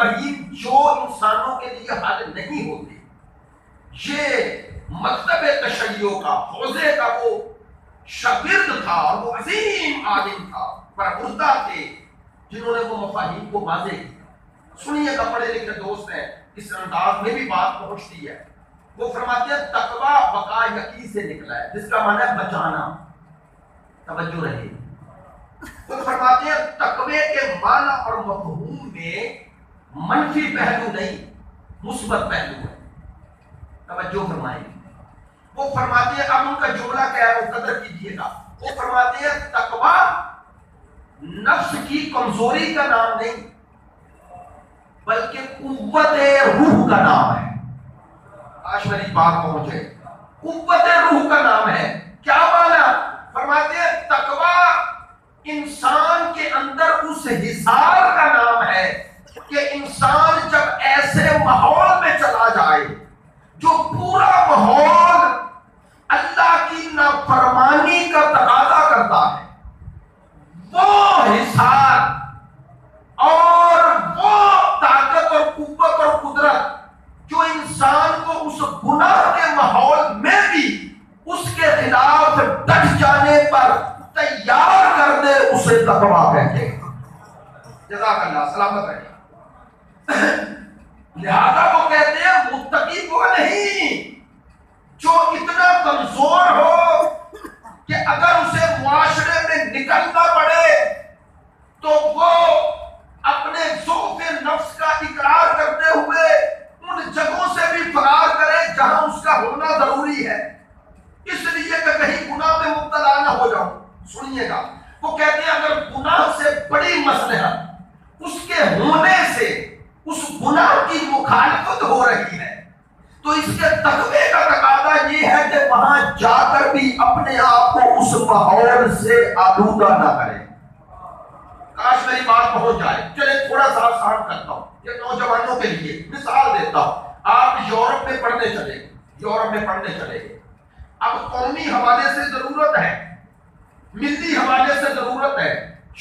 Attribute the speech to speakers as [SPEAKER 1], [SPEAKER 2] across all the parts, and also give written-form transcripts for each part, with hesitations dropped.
[SPEAKER 1] کریم جو انسانوں کے لیے حل نہیں ہوتے، یہ مکتب تشیع کا حوزے کا وہ شاگرد تھا اور وہ عظیم عالم تھا، پرمردہ تھے جنہوں نے وہ مفاہیم کو واضح کیا۔ سنیے گا، پڑھے لکھے دوست ہیں، اس انداز میں بھی بات پہنچتی ہے۔ وہ فرماتے ہیں تقوی بقا یقین سے نکلا ہے، جس کا معنی ہے بچانا۔ توجہ رہے، وہ فرماتے ہیں تقوی کے معنی اور مفہوم میں منفی پہلو نہیں، مثبت پہلو ہے۔ توجہ فرمائیں، وہ فرماتے ہیں، اب ان کا جملہ کیا ہے وہ قدر کیجئے گا، وہ فرماتے ہیں تقوی نفس کی کمزوری کا نام نہیں بلکہ قوت روح کا نام ہے۔ آج میری بات پہنچے، قوت روح کا نام ہے۔ کیا مانا؟ فرماتے ہیں تقوی انسان کے اندر اس حصار کا نام ہے کہ انسان جب ایسے ماحول میں چلا جائے جو پورا ماحول اللہ کی نافرمانی کا تقاضا کرتا ہے، وہ حصار اور وہ طاقت اور قوت اور قدرت جو انسان کو اس گناہ کے ماحول میں بھی اس کے خلاف ڈٹ جانے پر تیار کر دے، اسے تقویٰ کہتے ہیں۔ جزاک اللہ، سلامت رہے۔ لہذا وہ کہتے ہیں متقی وہ نہیں جو اتنا کمزور ہو کہ اگر اسے معاشرے میں نکلنا پڑے تو وہ اپنے ضعف نفس کا اقرار کرتے ہوئے ان جگہوں سے بھی فرار کرے جہاں اس کا ہونا ضروری ہے، اس لیے کہ کہیں گناہ میں مبتلا نہ ہو جاؤں۔ سنیے گا، وہ کہتے ہیں اگر گناہ سے بڑی مصلحت اس کے ہونے سے اس گناہ کی مخالفت ہو رہی ہے تو اس کے تقوی کا تقاضا یہ ہے کہ وہاں جا کر بھی اپنے آپ کو اس ماحول سے آلودہ نہ کرے۔ کاش میری بات پہنچ جائے۔ چلے تھوڑا سا آسان کرتا ہوں، یہ نوجوانوں کے لیے مثال دیتا ہوں۔ آپ یورپ میں پڑھنے چلے گئے، یورپ میں پڑھنے چلے گئے، اب قومی حوالے سے ضرورت ہے، ملی حوالے سے ضرورت ہے،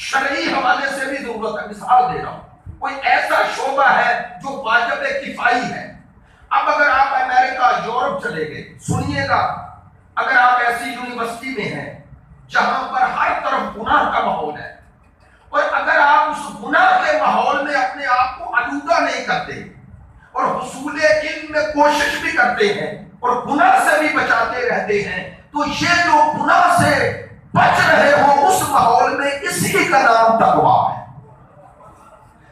[SPEAKER 1] شرعی حوالے سے بھی ضرورت ہے۔ مثال دے رہا ہوں، کوئی ایسا شعبہ ہے جو واجب کفائی ہے۔ اب اگر آپ امریکہ یورپ چلے گئے، سنیے گا، اگر آپ ایسی یونیورسٹی میں ہیں جہاں پر ہر طرف گناہ کا ماحول ہے اور اگر آپ اس گناہ کے ماحول میں اپنے آپ کو آلودہ نہیں کرتے اور حصول علم میں کوشش بھی کرتے ہیں اور گناہ سے بھی بچاتے رہتے ہیں تو یہ جو گناہ سے بچ رہے ہو اس ماحول میں، اسی کا نام تقویٰ ہے۔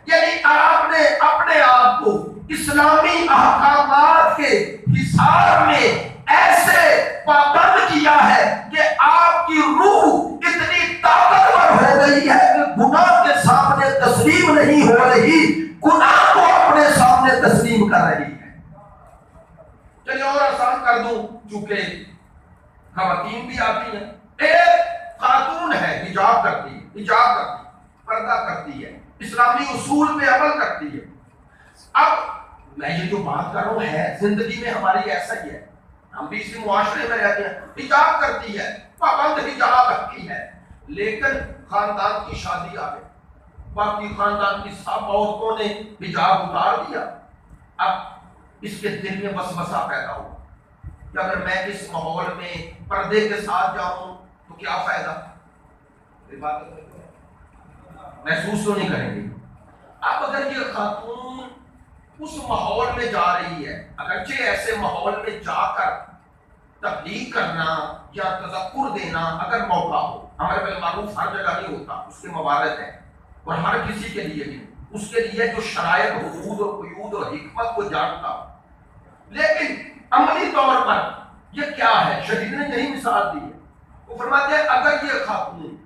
[SPEAKER 1] یعنی آپ نے اپنے آپ کو اسلامی احکامات کے حصار میں ایسے پابند کیا ہے کہ آپ کی روح اتنی طاقتور ہو گئی ہے کہ گناہ کے سامنے تسلیم نہیں ہو رہی، گناہ کو اپنے سامنے تسلیم کر رہی ہے۔ چلیے اور آسان کر دوں، چونکہ خواتین بھی آتی ہیں۔ ایک خاتون ہے، حجاب کرتی ہے، حجاب کرتی ہے، پردہ کرتی ہے، اسلامی اصول پہ عمل کرتی ہے۔ اب میں یہ جو بات کر رہا ہوں ہے زندگی میں ہماری ایسا ہی ہے، ہم بھی اسی معاشرے میں رہتے ہیں، حجاب کرتی ہے، پابند حجاب رکھتی ہے، لیکن خاندان کی شادی آ گئی، باقی خاندان کی سب عورتوں نے حجاب اتار دیا۔ اب اس کے دل میں وسوسہ پیدا ہوا کہ اگر میں اس ماحول میں پردے کے ساتھ جاؤں تو کیا فائدہ؟ یہ بات محسوس تو نہیں کریں گے۔ اب اگر یہ خاتون اس ماحول میں جا رہی ہے، اگرچہ ایسے ماحول میں جا کر تبلیغ کرنا یا تذکر دینا اگر موقع ہو، امر بالمعروف ہر جگہ نہیں ہوتا، اس کے موارد ہیں اور ہر کسی کے لیے نہیں، اس کے لیے جو شرائط، حدود اور قیود اور حکمت کو جانتا ہو، لیکن عملی طور پر یہ کیا ہے؟ شریعت نے یہی مثال دی ہے۔ وہ فرماتے ہیں اگر یہ خاتون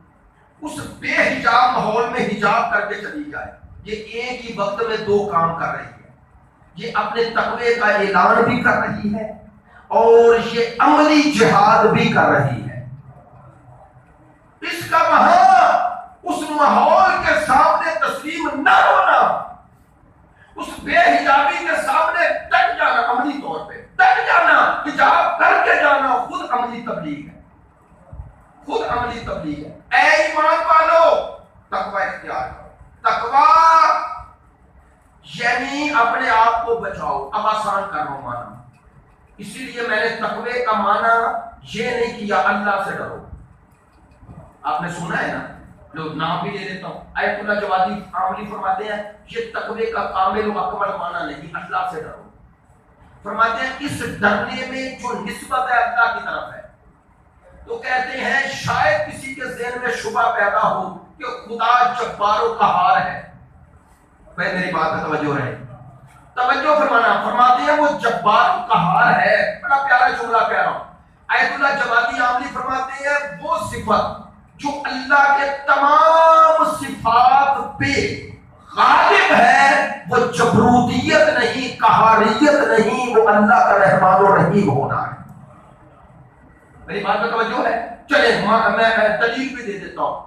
[SPEAKER 1] اس بے حجاب ماحول میں حجاب کر کے چلی جائے، یہ ایک ہی وقت میں دو کام کر رہی ہے، یہ اپنے تقوی کا اعلان بھی کر رہی ہے اور یہ عملی جہاد بھی کر رہی ہے۔ اس کا وہاں اس ماحول کے سامنے تسلیم نہ ہونا، اس بے حجابی کے سامنے ڈٹ جانا، عملی طور پہ ڈٹ جانا، حجاب کر کے جانا، خود عملی تبلیغ ہے، خود عملی تبلیغ ہے۔ اے ایمان والو، تقوی اختیار کرو۔ تقوی یعنی اپنے آپ کو بچاؤ. اب آسان کر رہا ہوں مانا، اسی لیے میں نے تقوی کا مانا یہ نہیں کیا اللہ سے ڈرو. آپ نے سنا ہے نا، لوگ نام بھی لے لیتا ہوں. آیت اللہ جوادی عاملی فرماتے ہیں یہ تقوی کا کامل و اکمل مانا نہیں، اللہ سے ڈرو. فرماتے ہیں اس ڈرنے میں جو نسبت ہے اللہ کی طرف ہے. تو کہتے ہیں شاید کسی کے ذہن میں شبہ پیدا ہو کہ خدا جبار و قہار ہے. بھائی میری بات پہ توجہ رہے، توجہ فرمانا. فرماتے ہیں وہ جبار و قہار ہے. بڑا پیارا جملہ کہہ رہا ہوں. آیت اللہ جوادی عاملی فرماتے ہیں وہ صفت جو اللہ کے تمام صفات پہ غالب ہے وہ جبروتیت نہیں، قہاریت نہیں، وہ اللہ کا رحمان و رحیم ہونا ہے. میری بات پہ توجہ ہے. چلے میں دلیل بھی دے دیتا ہوں.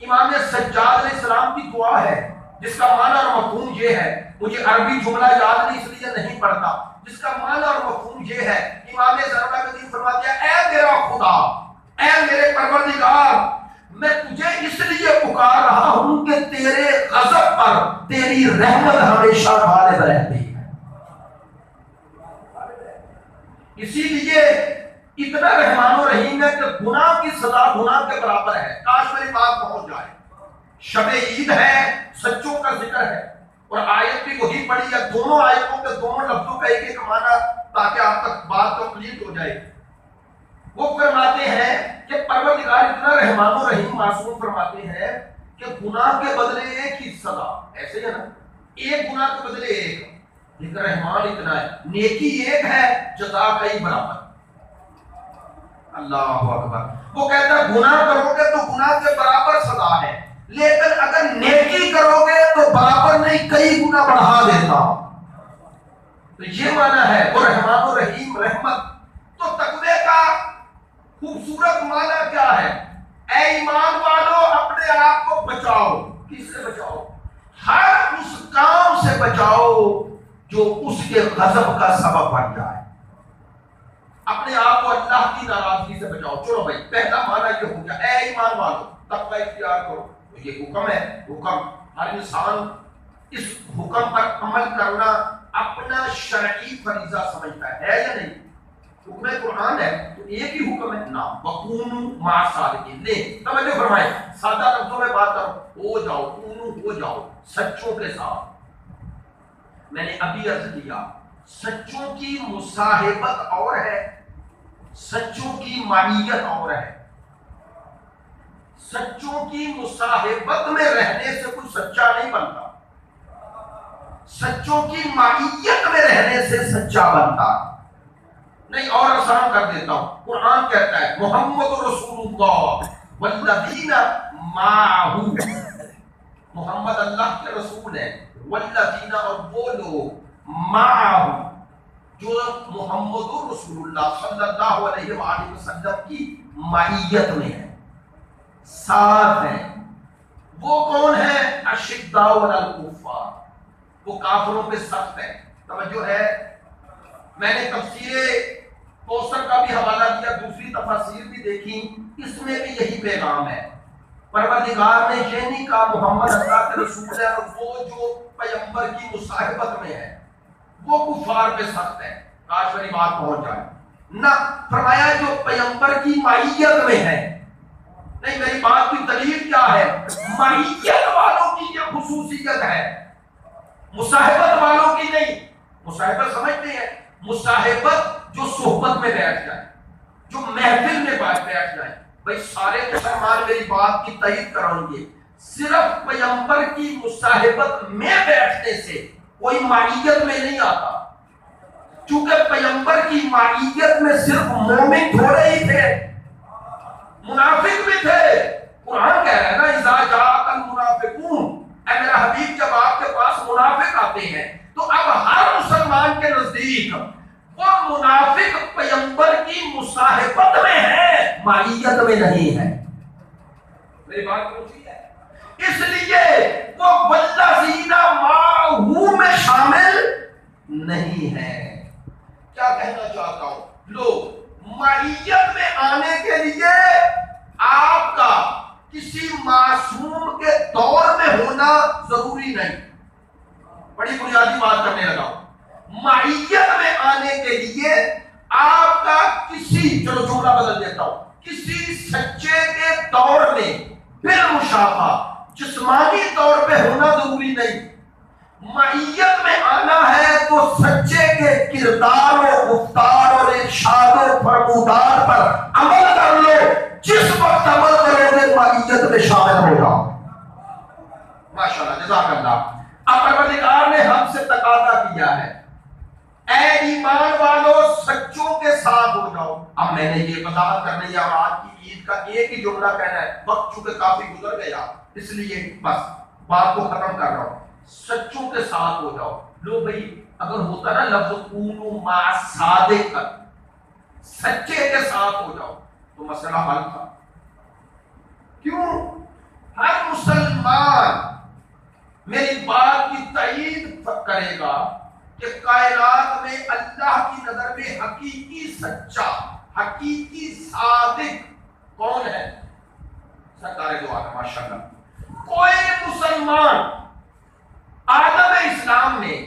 [SPEAKER 1] امام سجاد علیہ السلام کی دعا ہے جس کا معنی اور مفہوم یہ ہے، مجھے عربی جملہ یاد نہیں اس لیے نہیں پڑھتا، جس کا معنی اور مفہوم یہ ہے. امام زرقاء الدین فرماتے ہیں اے میرا خدا، اے میرے پروردگار، میں تجھے اس لیے پکار رہا ہوں کہ تیرے غضب پر تیری رحمت ہمیشہ غالب رہتی ہے. اسی لیے اتنا رحمان و رحیم ہے کہ گناہ کی سزا گناہ کے برابر ہے. کاش میری بات پہنچ جائے. شب عید ہے، سچوں کا ذکر ہے، اور آیت بھی وہی پڑھی ہے. دونوں آیتوں کے دونوں لفظوں کا ایک ایک معنی تاکہ آپ تک بات کمپلیٹ ہو جائے. وہ فرماتے ہیں کہ پروردگار اتنا رحمان و رحیم معصوم فرماتے ہیں کہ گناہ کے بدلے ایک ہی سزا. ایسے ہے نا، ایک گناہ کے بدلے ایک، لیکن رحمان اتنا ہے، نیکی ایک ہے، جزا کئی برابر. اللہ اکبر. وہ کہتا ہے گناہ کرو گے تو گناہ کے برابر سزا ہے، لیکن اگر نیکی کرو گے تو برابر نہیں، کئی گنا بڑھا دیتا. تو یہ معنی ہے وہ رحمان و رحیم رحمت. تو تقوی کا خوبصورت معنی کیا ہے؟ اے ایمان والو اپنے آپ کو بچاؤ. کس سے بچاؤ؟ ہر اس کام سے بچاؤ جو اس کے غضب کا سبب بن جائے. اپنے آپ کو اللہ کی ناراضگی سے بچاؤ. چلو بھائی پہلا معنی یہ ہو گیا اے ایمان والو تقوی اختیار کرو. تو یہ حکم ہے. حکم ہر انسان اس حکم پر عمل کرنا اپنا شرعی فریضہ سمجھتا ہے یا نہیں؟ حکم قرآن ہے تو ایک ہی حکم ہے نا، وَكُونُوا مَعَ الصَّادِقِينَ. لے توجہ فرمائیں، سادہ لفظوں میں بات کرو، ہو جاؤ، ہو جاؤ سچوں کے ساتھ. میں نے ابھی عرض کیا سچوں کی مصاحبت اور ہے، سچوں کی معیت اور ہے. سچوں کی مصاحبت میں رہنے سے کوئی سچا نہیں بنتا، سچوں کی معیت میں رہنے سے سچا بنتا نہیں. اور آسان کر دیتا ہوں، قرآن کہتا ہے محمد رسول اللہ والذین معہ، محمد اللہ کے رسول ہے، والذین اور وہ لوگ معہ جو محمد رسول اللہ صلی اللہ علیہ وآلہ وسلم کی معیت میں ہے، ساتھ ہیں. وہ کون ہے؟ اشداء علی الکفار، وہ کافروں پہ سخت ہے. توجہ ہے. میں نے تفسیر کوثر کا بھی حوالہ دیا، دوسری تفاسیر بھی دیکھی، اس میں بھی یہی پیغام ہے. پروردگار نے یہ نہیں کہا محمد اللہ کے رسول ہے اور وہ جو پیغمبر کی مصاحبت میں ہے وہ کفار پہ سخت ہے. کاش میری بات پہنچ جائے. نہ فرمایا جو پیغمبر کی معیت میں ہے. نہیں، میری بات کی دلیل کیا ہے؟ معیت والوں کی یہ خصوصیت ہے، مصاحبت والوں کی نہیں. مصاحبت سمجھتے ہیں؟ مصاحبت جو صحبت میں بیٹھ جائے، جو محفل میں بیٹھ جائے. بھائی سارے مسلمان میری بات کی تائید کریں گے، صرف پیغمبر کی مصاحبت میں بیٹھنے سے کوئی معیت میں نہیں آتا. چونکہ پیغمبر کی معیت میں صرف مومن تھوڑے ہی تھے، منافق بھی تھے. قرآن کہہ رہا ہے نا اذا جاءک المنافقون، اے میرا حبیب جب آپ کے پاس منافق آتے ہیں تو اب ہر مسلمان کے نزدیک وہ منافق پیغمبر کی مصاحبت میں ہے، معیت میں نہیں ہے. میری بات پوچھی ہے؟ اس لیے وہ والذین معہ میں شامل نہیں ہے. کیا کہنا چاہتا ہوں؟ لوگ معیت میں آنے کے لیے آپ کا کسی معصوم کے دور میں ہونا ضروری نہیں. بڑی بنیادی کرنے کے لیے آپ کا کسی، چلو جملہ بدل دیتا ہوں، کسی سچے کے طور میں بالمشافہ جسمانی طور پہ ہونا ضروری نہیں، معیت میں آنا ہے تو سچے کے کردار و گفتار اور ارشاد و فرمودار پر عمل کر لو، جس وقت عمل کرو گے معیت میں شامل ہو جاؤ۔ ماشاءاللہ، جزاک اللہ۔ اب پروردگار نے ہم سے تقاضا کیا ہے، اے ایمان والو سچوں کے ساتھ ہو جاؤ۔ اب میں نے یہ وضاحت کرنی ہے اور آج کی عید کا ایک ہی جملہ کہنا ہے، وقت چونکہ کافی گزر گیا اس لیے بس بات کو ختم کر رہا ہوں۔ سچوں کے ساتھ ہو جاؤ۔ لو بھائی، اگر ہوتا نا لفظ کونوا مع صادق، سچے کے ساتھ ہو جاؤ، تو مسئلہ حل تھا۔ کیوں؟ ہر مسلمان میری بات کی تائید کرے گا کہ کائنات میں اللہ کی نظر میں حقیقی سچا، حقیقی صادق کون ہے؟ سرکار دو عالم ماشاءاللہ۔ کوئی مسلمان عالم اسلام میں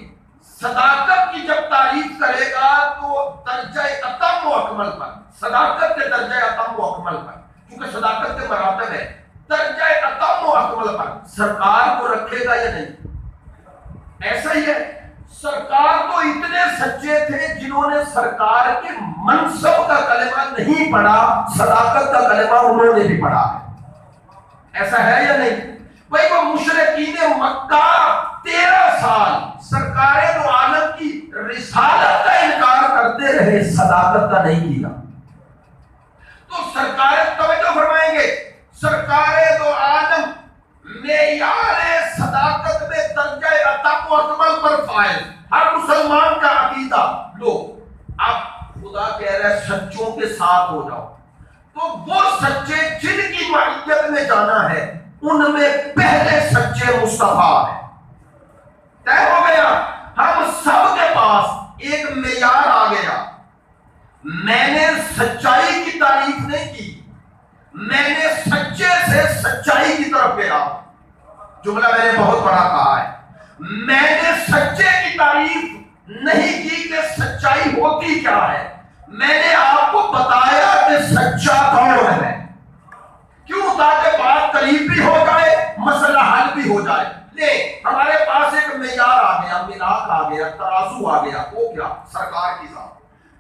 [SPEAKER 1] صداقت کی جب تعریف کرے گا تو درجہ اتم و اکمل پر، صداقت کے درجہ اتم و اکمل پر، کیونکہ صداقت کے مراتب ہے، درجہ اتم و اکمل پر سرکار کو رکھے گا یا نہیں؟ ایسا ہی ہے، سرکار تو اتنے سچے تھے جنہوں نے سرکار کے منصب کا کلمہ نہیں پڑھا، صداقت کا کلمہ انہوں نے بھی پڑھا ہے۔ ایسا ہے یا نہیں؟ بھائی وہ مشرکین مکہ 13 سال سرکار دو عالم کی رسالت کا انکار کرتے رہے، صداقت کا نہیں کیا۔ تو سرکار، توجہ فرمائیں گے، سرکار دو عالم معیار صداقت میں درجہ اتم و اکمل پر فائز، ہر مسلمان کا عقیدہ۔ لو اب خدا کہہ رہا ہے سچوں کے ساتھ ہو جاؤ، تو وہ سچے جن کی معیت میں جانا ہے ان میں پہلے سچے مصطفیٰ ہیں۔ طے ہو گیا، ہم سب کے پاس ایک معیار آ گیا۔ میں نے سچائی کی تعریف نہیں کی، میں نے سچے سے سچائی کی طرف گیا۔ جملہ میں نے بہت بڑا کہا ہے، میں نے سچے کی تعریف نہیں کی کہ سچائی ہوتی کیا ہے، میں نے آپ کو بتایا کہ سچا کون ہے۔ کیوں؟ تاکہ بات قریب بھی ہو جائے، مسئلہ حل بھی ہو جائے۔ لے ہمارے پاس ایک معیار آ گیا، میراث آ گیا، ترازو آ گیا، وہ کیا؟ سرکار کی ذات۔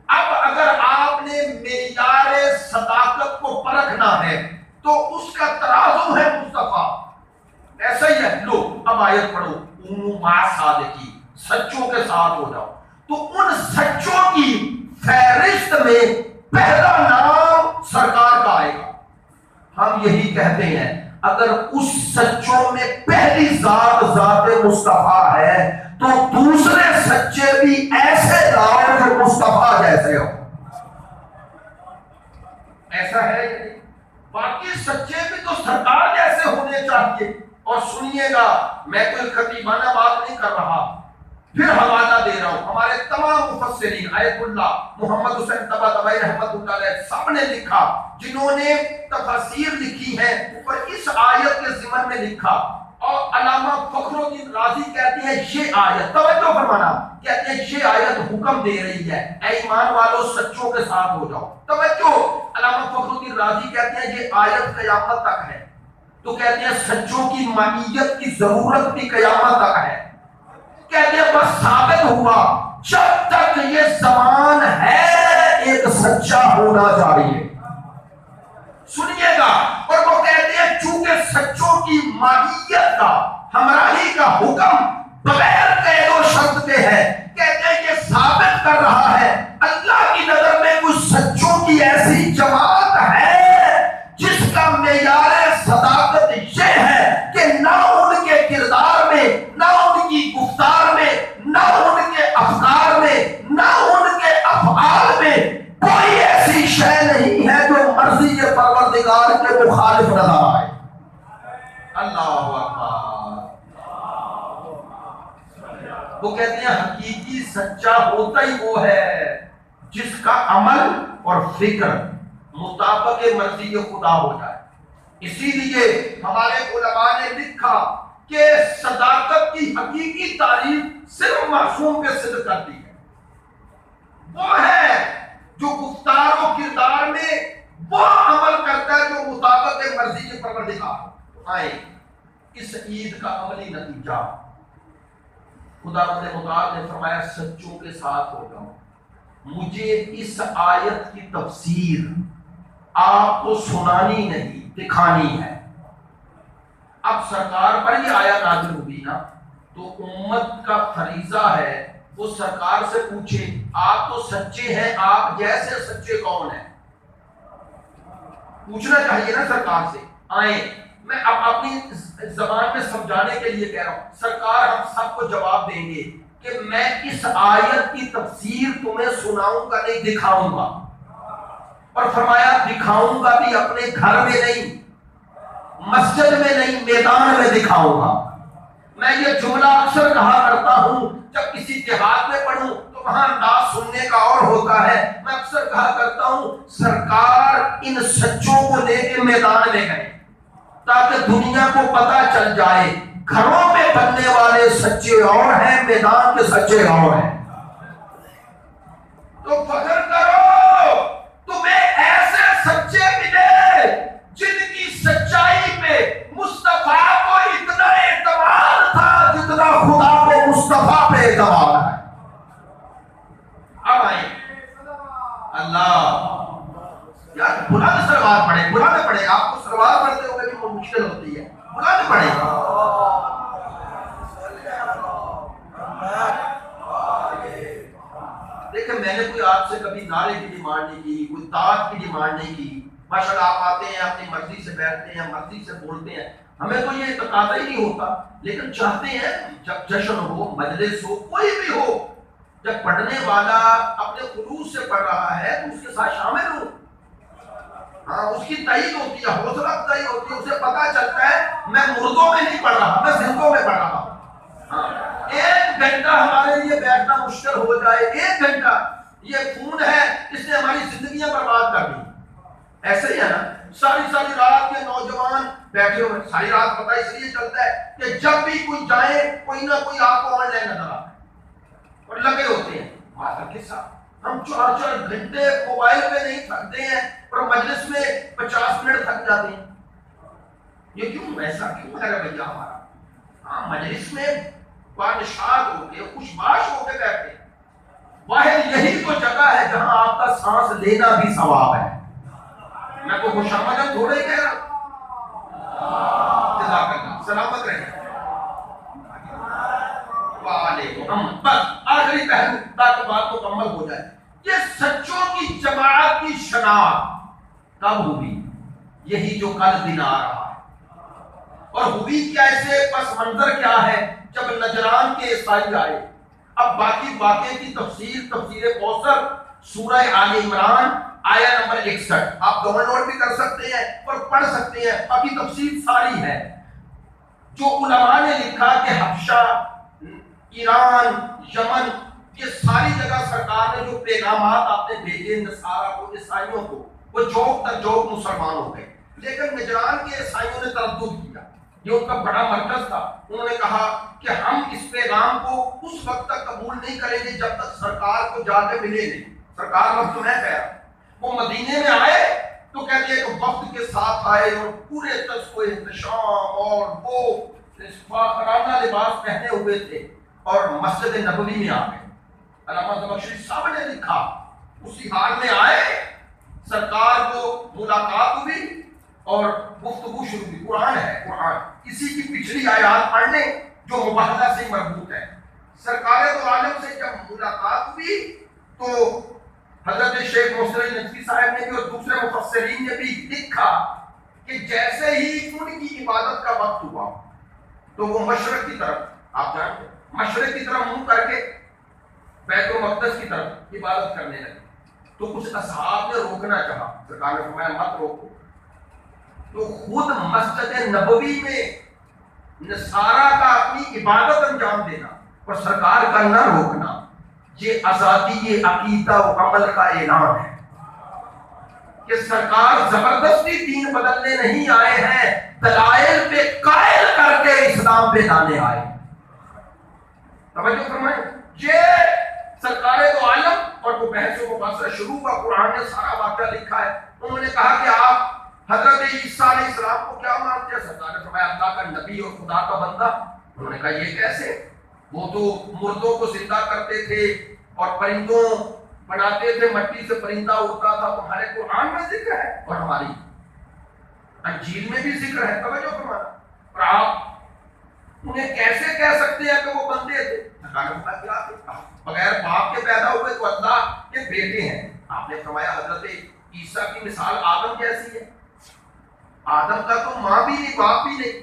[SPEAKER 1] اب اگر آپ نے معیار صداقت کو پرکھنا ہے تو اس کا ترازو ہے مصطفیٰ۔ ایسا ہی ہے، لو اب آیت پڑھو، کونوا مع صادقین، سچوں کے ساتھ ہو جاؤ۔ تو ان سچوں کی فہرست میں پہلا نام سرکار کا آئے گا۔ ہم یہی کہتے ہیں اگر اس سچوں میں پہلی ذات ذات مصطفیٰ ہے تو دوسرے سچے بھی ایسے لاؤ جو مصطفیٰ جیسے ہو۔ ایسا ہے، باقی سچے بھی تو سرکار جیسے ہونے چاہیے۔ اور سنیے گا، میں کوئی خطیبانہ بات نہیں کر رہا، پھر حوالہ دے رہا ہوں، ہمارے تمام مفسرین، آیت اللہ، محمد حسین طباطبائی رحمت اللہ علیہ سب نے لکھا، جنہوں نے تفاسیر لکھی ہیں اور اس آیت کے ضمن میں لکھا۔ اور علامہ فخر الدین رازی کہتے ہیں یہ آیت، توجہ فرمانا، کہتے ہیں یہ آیت حکم دے رہی ہے اے ایمان والو سچوں کے ساتھ ہو جاؤ۔ توجہ، علامہ فخر الدین رازی کہتے ہیں یہ آیت قیامت تک ہے، تو کہتے ہیں سچوں کی معیت کی ضرورت بھی قیامت تک ہے۔ کہتے ہیں بس ثابت ہوا جب تک یہ زمان ہے ایک سچا ہونا چاہیے۔ سنیے گا، اور وہ کہتے ہیں چونکہ سچوں کی ماہیت کا، ہمراہی کا حکم بغیر قید و شرط کے ہے، کہتے ہیں یہ ثابت کر رہا ہے اللہ کی نظر میں کچھ سچوں کی ایسی جماعت ہے جس کا معیار صداقت یہ ہے کہ نہ ان کے کردار میں، نہ ان کی گفتار میں، نہ ان کے افکار میں، نہ ان کے افعال میں کوئی ایسی شے نہیں ہے جو مرضی پروردگار کے مخالف نظر آئے۔ اللہ اکبر۔ وہ کہتے ہیں حقیقی سچا ہوتا ہی وہ ہے جس کا عمل اور فکر مطابق مرضی خدا ہو جائے۔ اسی لیے ہمارے علماء نے لکھا کہ صداقت کی حقیقی تعریف صرف معصوم کے صدق کرتی ہے۔ وہ ہے جو گفتار و کردار میں وہ عمل کرتا ہے جو مطابق مرضی کے پروردگار آئے. اس عید کا عملی نتیجہ خدا متعال نے فرمایا سچوں کے ساتھ ہوگا. مجھے اس آیت کی تفسیر آپ کو سنانی نہیں دکھانی ہے. اب سرکار پر یہ آیا نازل ہوئی نا تو امت کا فریضہ ہے وہ سرکار سے پوچھے آپ تو سچے ہیں, آپ جیسے سچے کون ہیں؟ پوچھنا چاہیے نا سرکار سے. آئیں میں اب اپنی زبان میں سمجھانے کے لیے کہہ رہا ہوں, سرکار ہم سب کو جواب دیں گے کہ میں اس آیت کی تفسیر تمہیں سناؤں گا نہیں دکھاؤں گا. اور فرمایا دکھاؤں گا بھی اپنے گھر میں نہیں, مسجد میں نہیں, میدان میں دکھاؤں گا. میں یہ جملہ اکثر کہا کرتا ہوں جب کسی دیہات میں پڑھوں تو وہاں انداز سننے کا اور ہوتا ہے. میں اکثر کہا کرتا ہوں سرکار ان سچوں کو لے کے میدان میں گئے تاکہ دنیا کو پتہ چل جائے گھروں میں بننے والے سچے اور ہیں, میدان کے سچے اور ہیں. تو فخر کرو تمہیں ایسے سچے ملے جن کی سچائی پہ مصطفیٰ کو اتنا اعتماد تھا جتنا خدا کو مصطفیٰ پہ اعتماد ہے. اب آئیں اللہ یار بلند سلوات پڑھے, بلند پڑھے. آپ کو سلوات پڑھتے ہوئے بھی بہت مشکل ہوتی ہے, بلند پڑھے. دیکھیں میں نے کوئی آپ سے کبھی نعرے کی ڈیمانڈ نہیں کی, کوئی داد کی ڈیمانڈ نہیں کی. ماشاءاللہ آپ آتے ہیں اپنی مرضی سے بیٹھتے ہیں, مرضی سے بولتے ہیں, ہمیں تو یہ تقاضا ہی نہیں ہوتا, لیکن چاہتے ہیں جب جشن ہو, مجلس ہو, کوئی بھی ہو, جب پڑھنے والا اپنے خلوص سے پڑھ رہا ہے تو اس کے ساتھ شامل ہو. ہاں اس کی تائید ہوتی ہے, حوصلہ افزائی ہوتی ہے, اسے پتا چلتا ہے میں مردوں میں نہیں پڑھ رہا, میں زندوں میں پڑھ رہا ہوں. ایک گھنٹہ ہمارے لیے بیٹھنا مشکل ہو جائے, ایک گھنٹہ, یہ خون ہے اس نے ہماری زندگیاں برباد کر دی. ایسے ہی ہے نا, ساری رات کے نوجوان بیٹھے ہوئے, ساری رات پتہ اس لیے چلتا ہے کہ جب بھی کوئی جائے کوئی نہ کوئی آپ کو آن لائن نظر آتا ہے اور لگے ہوتے ہیں. ماتا کے ساتھ ہم 4 گھنٹے موبائل پہ نہیں تھکتے ہیں اور مجلس میں 50 منٹ تھک جاتے ہیں. یہ کیوں, ایسا کیوں ہے رویہ ہمارا؟ ہاں مجلس میں بادشاہ ہو کے خوشباش ہو کے بیٹھتے ہیں. واحد یہی تو جگہ ہے جہاں آپ کا سانس لینا بھی ثواب ہے. میں کو خوشامدد تھوڑے ہی کہہ رہا ہوں. جزاک اللہ, سلامت رہیں. وعلیکم. بس آخری پہلو تاکہ بات مکمل ہو جائے. یہ سچوں کی جماعت کی شناخت کب ہوئی؟ یہی جو کل دن آ رہا ہے. اور ہوئی کیا, ایسے پس منظر کیا ہے جب نجران کے عیسائی آئے. اب باقی واقعے کی تفسیر کوثر سورہ آل عمران آیا نمبر 61 آپ ڈاؤن لوڈ بھی کر سکتے ہیں اور پڑھ سکتے ہیں. ابھی تفسیر ساری ہے. جو علماء نے لکھا کہ حبشہ, ایران, یمن, یہ ساری جگہ سرکار نے جو پیغامات آپ نے بھیجے نصارہ کو, عیسائیوں کو, وہ جوک در جوک مسلمان ہو گئے. لیکن نجران کے عیسائیوں نے تردد کیا, یہ ان کا بڑا مرکز تھا. انہوں نے کہا کہ ہم اس پیغام کو اس وقت تک قبول نہیں کریں گے جب تک سرکار کو جا کے ملے نہیں. سرکار وقت میں کہہ رہا, وہ مدینے میں آئے تو کہتے ہیں کہ وقت کے ساتھ آئے اور پورے تسو احتشام اور وہ فاخرانہ لباس پہنے ہوئے تھے اور مسجد نبوی میں آ گئے. علامہ زمخشری صاحب نے لکھا اسی حال میں آئے, سرکار کو ملاقات ہوئی اور گفتگو شروع ہوئی. قرآن ہے, قرآن اسی کی پچھلی آیات پڑھ لیں جو مباحثہ سے مربوط ہے. سرکار دو عالم سے جب ملاقات ہوئی تو حضرت شیخ مصری نجفی صاحب نے بھی اور دوسرے مفسرین نے بھی لکھا کہ جیسے ہی ان کی عبادت کا وقت ہوا تو وہ مشرق کی طرف, آپ جانتے ہیں مشرق کی طرف منہ کر کے بیت المقدس کی طرف عبادت کرنے لگے. تو کچھ اصحاب نے روکنا چاہا, سرکار نے فرمایا مت روکو. تو خود مسجد نبوی میں نصارہ کا اپنی عبادت انجام دینا اور سرکار کا نہ روکنا, یہ آزادی عقیدہ و عمل کا اعلان ہے کہ سرکار زبردستی دین بدلنے نہیں آئے ہیں, دلائل پہ قائل کر کے اسلام پہ لانے آئے. توجہ فرمائیں, یہ سرکار دو عالم اور وہ بحث قرآن نے سارا واقعہ لکھا ہے. انہوں نے کہا کہ آپ حضرت عیسیٰ علیہ السلام کو کیا مانتے ہیں؟ سرکار نے فرمایا اللہ کا نبی اور خدا کا بندہ. انہوں نے کہا یہ کیسے؟ وہ تو مردوں کو زندہ کرتے تھے اور پرندوں بناتے تھے، مٹی سے پرندہ اڑتا تھا. تمہارے قرآن میں ذکر ہے اور ہماری انجیل میں بھی ذکر ہے. توجہ فرمانا. اور آپ انہیں کیسے کہہ سکتے ہیں کہ وہ بندے تھے؟ بغیر باپ کے پیدا ہوئے تو اللہ کے بیٹے ہیں. آپ نے فرمایا حضرت عیسیٰ کی مثال آدم جیسی ہے. آدم کا تو ماں بھی نہیں باپ بھی نہیں.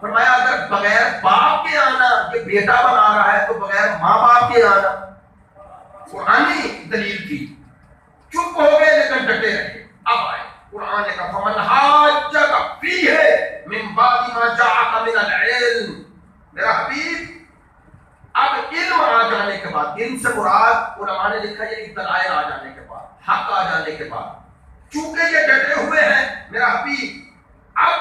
[SPEAKER 1] فرمایا اگر بغیر باپ کے آنا یہ بیٹا بنا رہا ہے تو بغیر ماں باپ کے آنا. قرآنی دلیل تھی. چپ ہو گئے لیکن ڈٹے رہے. اب آئے قرآن نے کہا فمن حاجک فیہ من بعد ما جاءک من العلم. میرا حبیب اب علم آ جانے کے بعد، علم سے مراد علماء نے لکھا یہ دلائل آ جانے کے بعد، حق آ جانے کے بعد، چونکہ یہ ڈٹے ہوئے ہیں میرا حبیب اب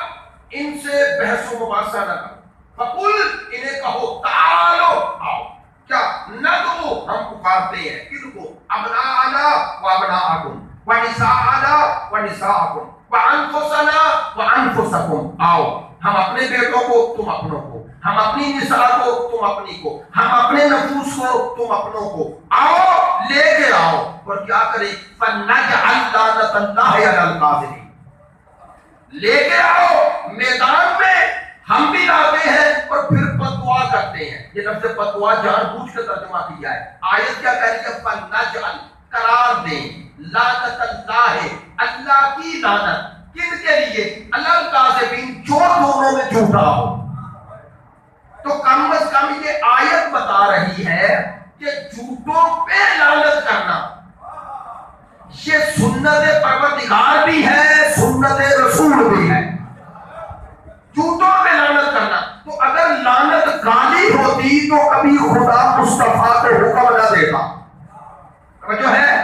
[SPEAKER 1] ان سے بحث و مباحثہ نہ کرو. فقل انہیں کہو تعالو آؤ. کیا ندعو ہم پکارتے ہیں کن کو؟ ابناءنا و ابناءکم ونساءنا و نساءکم وانفسنا و انفسکم. آؤ ہم اپنے بیٹوں کو تم اپنوں کو، ہم اپنی نساء کو تم اپنی کو، ہم اپنے نفوس کو تم اپنوں کو. آؤ لے کے آؤ. اور کیا کریں؟ فنجعل لعنت اللہ علی الکاذبین. لے کے آؤ میدان میں ہم بھی لاتے ہیں اور پھر بددعا کرتے ہیں. یہ لفظ بددعا جان بوجھ کے ترجمہ کیا ہے. آیت کیا کہہ رہی ہے؟ فنجعل قرار دیں لعنت اللہ اللہ کی لعنت. کن کے لیے؟ اللہ الکاذبین جو دونوں میں جھوٹا ہو. تو کم از کم یہ آیت بتا رہی ہے کہ جھوٹوں پہ لعنت کرنا یہ سنت پروردگار بھی ہے، سنت رسول بھی ہے. جھوٹوں پہ لعنت کرنا. تو اگر لعنت گالی ہوتی تو کبھی خدا مصطفیٰ کو حکم نہ دیتا. جو ہے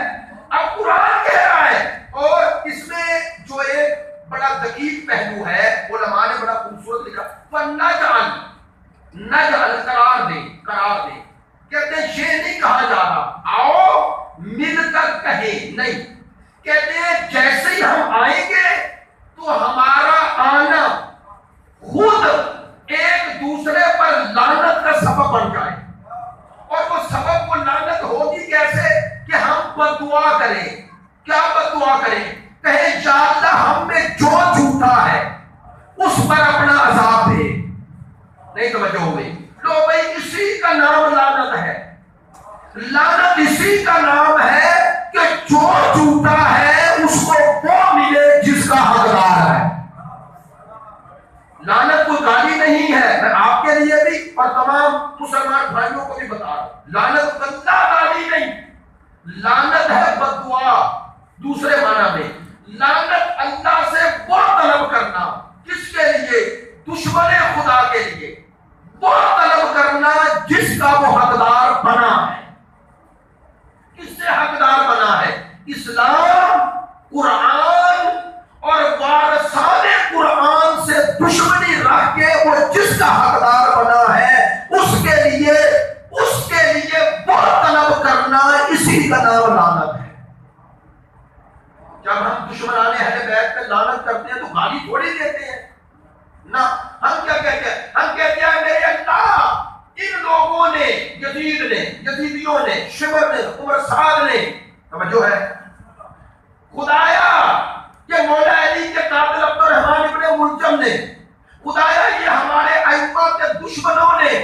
[SPEAKER 1] اب قرآن کہہ رہا ہے. اور اس میں جو ایک بڑا دقیق پہلو ہے علماء نے بڑا خوبصورت لکھا فنجعل نجعل قرار دے قرار دے. کہتے ہیں یہ نہیں کہا جا رہا آؤ مل کر کہیں، نہیں. کہتے ہیں جیسے ہی ہم آئیں گے تو ہمارا آنا خود ایک دوسرے پر لعنت کا سبب بن جائے. اور وہ سبب وہ لعنت ہوگی کیسے؟ کہ ہم بددعا کریں. کیا بددعا کریں؟ کہیں یا اللہ ہم میں جو جھوٹا ہے اس پر اپنا عذاب دے. نہیں توجہ ہو گئی؟ لو بھائی اسی کا نام لعنت ہے. لعنت اسی کا نام ہے کہ جو جھوٹا ہے اس کو وہ ملے جس کا حقدار ہے. لعنت کوئی گالی نہیں ہے. میں آپ کے لیے بھی اور تمام مسلمان بھائیوں کو بھی بتا رہا ہوں لعنت گندا گالی نہیں. لعنت ہے بددعا. دوسرے معنی میں لعنت اللہ سے وہ طلب کرنا کس کے لیے؟ دشمن خدا کے لیے. وہ طلب کرنا جس کا وہ حقدار بنا ہے. کس سے حقدار بنا ہے؟ اسلام، قرآن اور وارثان قرآن سے دشمنی رکھ کے وہ جس کا حقدار بنا ہے اس کے لیے وہ طلب کرنا اسی کا نام لعنت ہے. جب ہم دشمنان اہل بیت پہ لعنت کرتے ہیں تو گالی تھوڑی دیتے ہیں. نہ ہم کیا کہتے ہیں؟ ہم کہتے ہیں میرے اللہ ان لوگوں نے، یزید نے، یزیدیوں نے، شمر نے، عمر سعد نے، توجہ ہے، خدایا یہ مولا علی کے قاتل عبد الرحمن ابن ملجم نے، خدایا یہ ہمارے ائمہ کے دشمنوں نے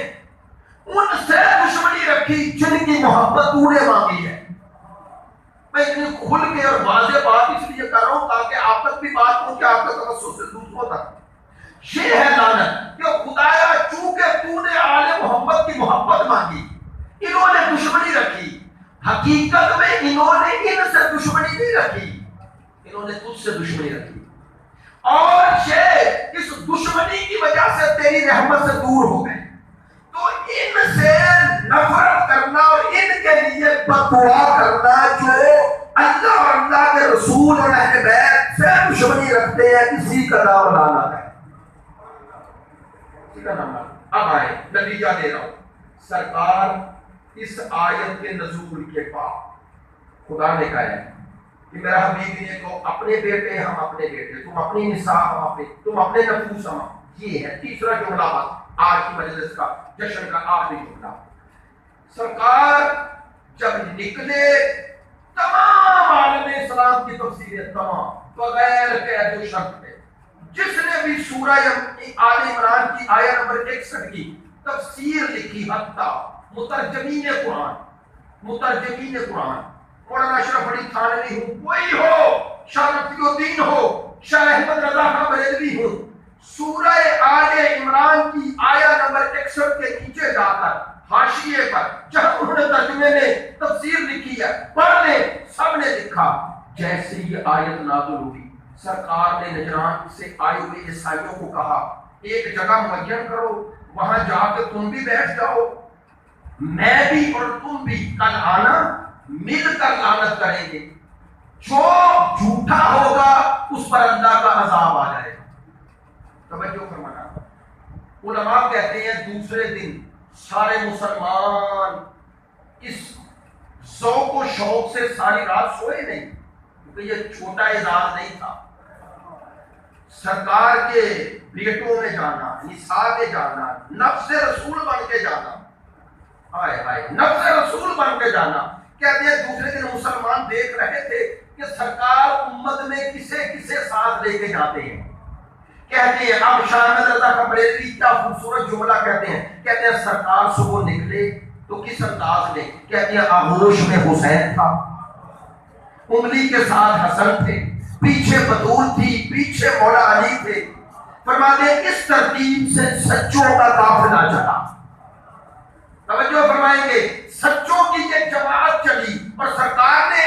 [SPEAKER 1] ان سے دشمنی رکھی جن کی محبت تو نے مانگی ہے. میں اتنی کھل کے اور واضح بات اس لیے کر رہا ہوں تاکہ آپ تک بھی بات ہو کہ آپ کے توسط سے دوسروں تک. یہ ہے لعنت کہ خدایا چونکہ تو نے آل محمد کی محبت مانگی انہوں نے دشمنی رکھی. حقیقت میں انہوں نے ان سے دشمنی نہیں رکھی، انہوں نے تجھ سے دشمنی رکھی. اور یہ اس دشمنی کی وجہ سے تیری رحمت سے دور ہو گئے. تو ان سے نفرت کرنا اور ان کے لیے بددعا کرنا جو اللہ اور اللہ کے رسول اور اہل بیت سے دشمنی رکھتے ہیں اسی کا نام لعنت ہے. اب آئے نتیجہ دے رہا ہوں. سرکار اس آیت کے نزول کے بعد خدا نے کہا ہے کہ میرا حبیب نے تو اپنے بیٹے ہم اپنے بیٹے، تم اپنی نساء ہم اپنے، تم اپنے نفوس ہم. یہ ہے تیسرا جملہ بات آج کی مجلس کا جشن کا آخری جملہ. سرکار جب نکلے تمام عالم اسلام کی تفسیریں تمام بغیر قید و شرط کے، جس نے بھی سورہ آل عمران کی آیت نمبر 61 کی تفسیر لکھی، حتیٰ مترجمین قرآن مولانا اشرف علی تھانوی ہوں، کوئی ہو، شاہ رفیع الدین ہو، شاہ احمد رضا خان بریلوی ہوں، سورہ آل عمران کی آیت نمبر 61 کے نیچے جا کر حاشیے پر جہاں انہوں نے ترجمے میں تفسیر لکھی ہے پڑھ لیں، سب نے لکھا جیسے یہ آیت نازل ہوئی سرکار نے نجران سے آئے ہوئے عیسائیوں کو کہا ایک جگہ معین کرو، وہاں جا کے تم بھی بیٹھ جاؤ، میں بھی اور تم بھی کل آنا، مل کر لعنت کریں گے، جو جھوٹا ہوگا اس پر اللہ کا عذاب آ جائے گا. توجہ فرمانا. علماء کہتے ہیں دوسرے دن سارے مسلمان اس ذوق و شوق سے ساری رات سوئے نہیں، کیونکہ یہ چھوٹا اعزاز نہیں تھا. سرکار کے بیٹوں میں جانا، نساء کے جانا، نفس رسول بن کے جانا، نفس رسول بن کے جانا. کہتے ہیں دوسرے دن مسلمان دیکھ رہے تھے کہ سرکار امت میں کسے کسے ساتھ لے کے جاتے ہیں. کہتے ہیں اب شاہ احمد رضا خان بریلوی کیا خوبصورت جملہ کہتے ہیں سرکار صبح نکلے تو کس انداز میں، کہتے ہیں آغوش میں حسین تھا، انگلی کے ساتھ حسن تھے، پیچھے بطول تھی، پیچھے مولا علی تھے. فرماتے ہیں اس ترتیب سے سچوں کا قافلہ چلا. توجہ فرمائیں گے، سچوں کی یہ جماعت چلی اور سرکار نے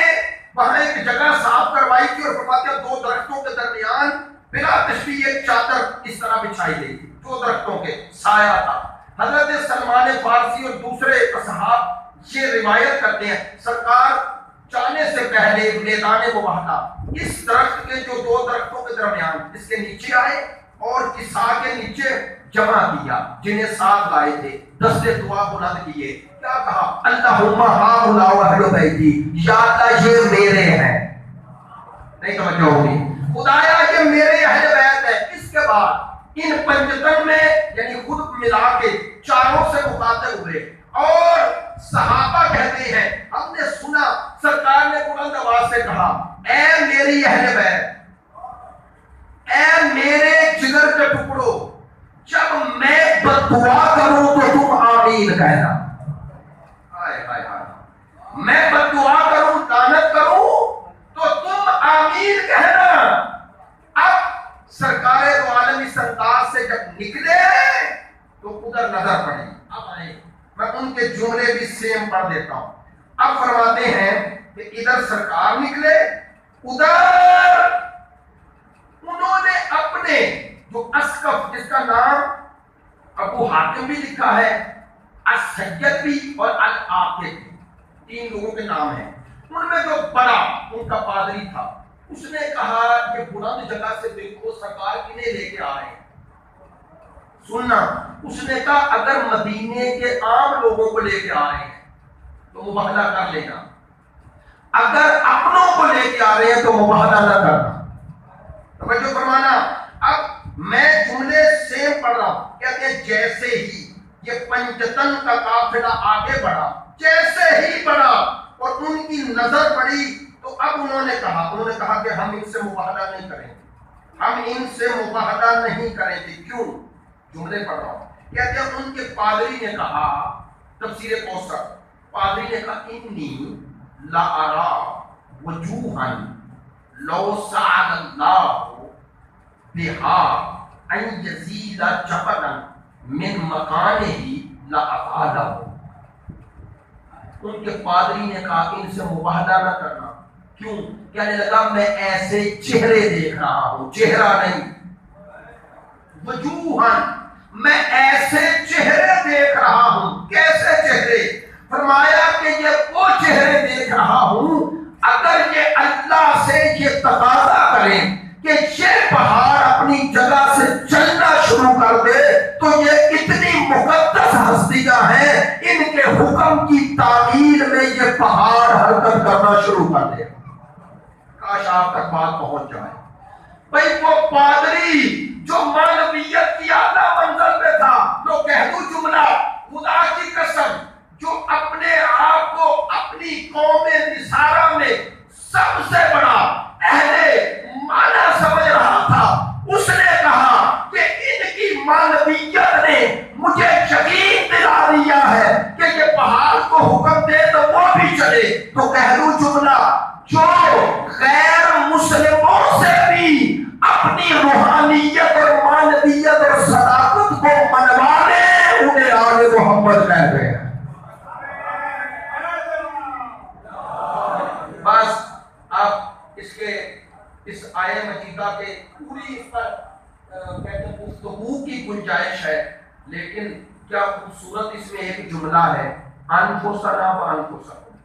[SPEAKER 1] وہاں ایک جگہ صاف کروائی تھی اور فرماتے ہیں 2 درختوں کے درمیان بلا تشبیہ ایک چادر اس طرح بچھائی گئی تھی، 2 درختوں کے سایہ تھا. حضرت سلمان فارسی اور دوسرے اصحاب یہ روایت کرتے ہیں سرکار جانے سے پہلے میدان مباہلہ اس درخت کے جو 2 درختوں کے درمیان اس کے نیچے آئے اور کسا کے نیچے جمع کیا جنہیں ساتھ لائے تھے، دستے دعا بلند کیے، کیا کہا اللہم ہؤلاء اہل بیتی، یا اللہ یہ میرے ہیں. نہیں توجہ ہوگی، خدایا یہ میرے اہل بیت ہے. اس کے بعد ان پنجتن میں یعنی خود ملا کے چاروں سے مخاطب ہوئے اور صحابہ کہتے ہیں ہم نے سنا سرکار نے بلند آواز سے کہا اے میری اہل بیت، اے میرے جگر کے ٹکڑوں، جب میں بددعا کروں تو تم آمین کہنا. میں بددعا کروں، لعنت کروں تو تم آمین کہنا. اب سرکار دو عالم اس انداز سے جب نکلے تو ادھر نظر پڑی. اب آئے میں ان کے جملے بھی سیم پڑھ دیتا ہوں. اب فرماتے ہیں کہ ادھر سرکار نکلے، ادھر انہوں نے اپنے جو اسقف جس کا نام ابو حاتم بھی لکھا ہے، السید بھی اور العاقب بھی، 3 لوگوں کے نام ہیں. ان میں جو بڑا ان کا پادری تھا اس نے کہا کہ بلند جگہ سے دیکھو سرکار کنہیں لے کے آ رہے ہیں. سننا، اس نے کہا اگر مدینے کے عام لوگوں کو لے کے آ رہے ہیں تو مباہلہ کر لینا، اگر اپنوں کو لے کے آ رہے ہیں تو مباہلہ نہ کرنا. توجہ فرمانا. اب میں جملے سیم پڑھ رہا ہوں. کہتے ہیں جیسے ہی یہ پنجتن کا قافلہ آگے بڑھا، جیسے ہی بڑھا اور ان کی نظر پڑی تو اب انہوں نے کہا کہ ہم ان سے مباہلہ نہیں کریں گے، ہم ان سے مباہلہ نہیں کریں گے. کیوں؟ جملے پڑھ رہا ہوں. کہتے ہیں ان کے پادری نے کہا، تفسیر کوثر، پادری نے کہا انی لا ارا وجوہا لو سعد اللہ بہا ان یزید جبلا من مکانہ لافعلہ. ان کے پادری نے کہا ان سے مباہلہ نہ کرنا. کیوں؟ کہنے لگا میں ایسے چہرے دیکھ رہا ہوں، چہرہ نہیں، وجوہاً میں ایسے چہرے دیکھ رہا ہوں. کیسے چہرے؟ فرمایا کہ یہ وہ چہرے دیکھ رہا ہوں اگر یہ اللہ سے یہ تقاضا کریں کہ یہ پہاڑ اپنی جگہ سے چلنا شروع کر دے تو یہ اتنی مقدس ہستیاں ہیں، ان کے حکم کی تعمیل میں یہ پہاڑ حرکت کرنا شروع کر دے. آپ تک بات پہنچ جائے. بھئی وہ پادری جو مانویت کی اعلیٰ منزل پہ تھا، لو کہہ دوں جملہ خدا کی قسم، جو اپنے آپ کو اپنی قوم نصارہ میں سب سے بڑا اہل معنی سمجھ رہا تھا، اس نے کہا کہ ان کی مانویت نے مجھے یقین دلا دیا ہے کہ یہ پہاڑ کو حکم دے تو وہ بھی چلے. تو کہہ دوں جملہ، جو غیر مسلموں سے بھی اپنی روحانیت اور مانویت اور صداقت کو منوانے، انہیں آل محمد کہتے ہیں. بس اب اس آیہ مجیدہ کے پوری اس پر کہتے ہیں گفتگو کی گنجائش ہے، لیکن کیا خوبصورت اس میں ایک جملہ ہے، انفسنا و انفسکم.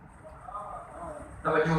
[SPEAKER 1] توجہ